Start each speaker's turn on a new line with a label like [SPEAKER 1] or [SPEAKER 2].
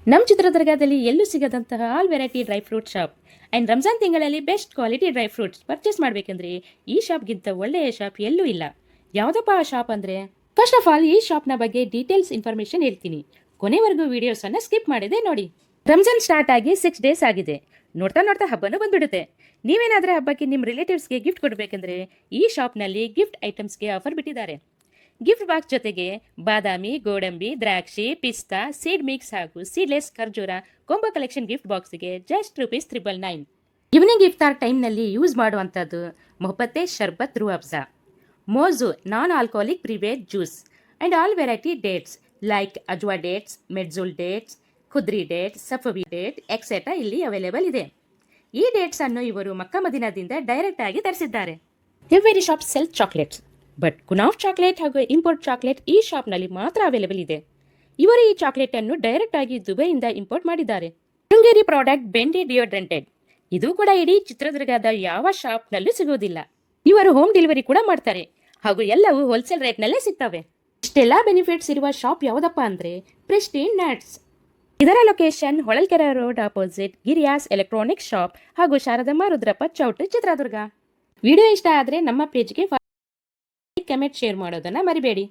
[SPEAKER 1] ನಮ್ಮ ಚಿತ್ರದುರ್ಗದಲ್ಲಿ ಎಲ್ಲೂ ಸಿಗದಂತಹ all variety dry fruit shop and Ramzan ತಿಂಗಳಲ್ಲಿ best quality dry fruits purchase ಮಾಡಬೇಕಂದ್ರೆ ಈ ಶಾಪ್ಗಿಂತ ಒಳ್ಳೆಯ ಶಾಪ್ ಎಲ್ಲೂ ಇಲ್ಲ. ಯಾವುದಪ್ಪ ಆ ಶಾಪ್ ಅಂದರೆ, ಫಸ್ಟ್ ಆಫ್ ಆಲ್ ಈ ಶಾಪ್ನ ಬಗ್ಗೆ ಡೀಟೇಲ್ಸ್ ಇನ್ಫಾರ್ಮೇಷನ್ ಹೇಳ್ತೀನಿ. ಕೊನೆವರೆಗೂ ವಿಡಿಯೋಸನ್ನು ಸ್ಕಿಪ್ ಮಾಡಿದೆ ನೋಡಿ. ರಂಜಾನ್ ಸ್ಟಾರ್ಟ್ ಆಗಿ 6 ಡೇಸ್ ಆಗಿದೆ. ನೋಡ್ತಾ ನೋಡ್ತಾ ಹಬ್ಬನೂ ಬಂದ್ಬಿಡುತ್ತೆ. ನೀವೇನಾದರೂ ಹಬ್ಬಕ್ಕೆ ನಿಮ್ಮ ರಿಲೇಟಿವ್ಸ್ಗೆ ಗಿಫ್ಟ್ ಕೊಡಬೇಕಂದ್ರೆ ಈ ಶಾಪ್ನಲ್ಲಿ ಗಿಫ್ಟ್ ಐಟಮ್ಸ್ಗೆ ಆಫರ್ ಬಿಟ್ಟಿದ್ದಾರೆ. ಗಿಫ್ಟ್ ಬಾಕ್ಸ್ ಜೊತೆಗೆ ಬಾದಾಮಿ, ಗೋಡಂಬಿ, ದ್ರಾಕ್ಷಿ, ಪಿಸ್ತಾ, ಸೀಡ್ ಮಿಕ್ಸ್ ಹಾಗೂ ಸೀಡ್ಲೆಸ್ ಖರ್ಜೂರ ಕೊಂಬೋ ಕಲೆಕ್ಷನ್ ಗಿಫ್ಟ್ ಬಾಕ್ಸ್ಗೆ ಜಸ್ಟ್ ₹999. ಈವ್ನಿಂಗ್ ಇಫ್ತಾರ್ ಟೈಮ್ನಲ್ಲಿ ಯೂಸ್ ಮಾಡುವಂಥದ್ದು ಮೊಹಬ್ಬತ್ತೆ ಶರ್ಬತ್ ರೂಹ್ ಅಫ್ಜಾ, ಮೋಜು non alcoholic private juice and all variety dates like ಅಜ್ವಾ ಡೇಟ್ಸ್, ಮೆಡ್ಜುಲ್ ಡೇಟ್ಸ್, ಖುದ್ರಿ ಡೇಟ್ಸ್, ಸಫವಿ ಡೇಟ್ ಎಕ್ಸೆಟ್ರಾ ಇಲ್ಲಿ ಅವೈಲೇಬಲ್ ಇದೆ. ಈ ಡೇಟ್ಸ್ ಅನ್ನು ಇವರು ಮಕ್ಕಾ ಮದಿನಾದಿಂದ ಡೈರೆಕ್ಟ್ ಆಗಿ ತರಿಸಿದ್ದಾರೆ. Every shop cell chocolates, but ಕುನಾಫ್ chocolate ಹಾಗೂ ಇಂಪೋರ್ಟ್ ಚಾಕ್ಲೇಟ್ ಈ ಶಾಪ್ನಲ್ಲಿ ಮಾತ್ರ ಅವೈಲೇಬಲ್ ಇದೆ. ಇವರು ಈ ಚಾಕ್ಲೇಟ್ ಅನ್ನು ಡೈರೆಕ್ಟ್ ಆಗಿ ದುಬೈಯಿಂದ ಇಂಪೋರ್ಟ್ ಮಾಡಿದ್ದಾರೆ. ಶೃಂಗೇರಿ ಪ್ರಾಡಕ್ಟ್ ಬೆಂಡಿ ಡಿಯೋಡ್ರೆಂಟೆಡ್, ಇದು ಕೂಡ ಇಡೀ ಚಿತ್ರದುರ್ಗದ ಯಾವ ಶಾಪ್ನಲ್ಲೂ ಸಿಗೋದಿಲ್ಲ. ಇವರು ಹೋಮ್ ಡೆಲಿವರಿ ಕೂಡ ಮಾಡ್ತಾರೆ ಹಾಗೂ ಎಲ್ಲವೂ ಹೋಲ್ಸೇಲ್ ರೇಟ್ನಲ್ಲೇ ಸಿಗ್ತವೆ. ಇಷ್ಟೆಲ್ಲ ಬೆನಿಫಿಟ್ಸ್ ಇರುವ ಶಾಪ್ ಯಾವುದಪ್ಪ ಅಂದರೆ ಪ್ರೆಸ್ಟೀನ್ ನಟ್ಸ್. ಇದರ location Holalkere road opposite Giriyas electronics shop ಹಾಗೂ ಶಾರದಮ್ಮ ರುದ್ರಪ್ಪ ಚೌಟ್, ಚಿತ್ರದುರ್ಗ. ವಿಡಿಯೋ ಇಷ್ಟ ಆದರೆ ನಮ್ಮ ಪೇಜ್ಗೆ ಕಮೆಂಟ್ ಶೇರ್ ಮಾಡೋದನ್ನ ಮರಿಬೇಡಿ.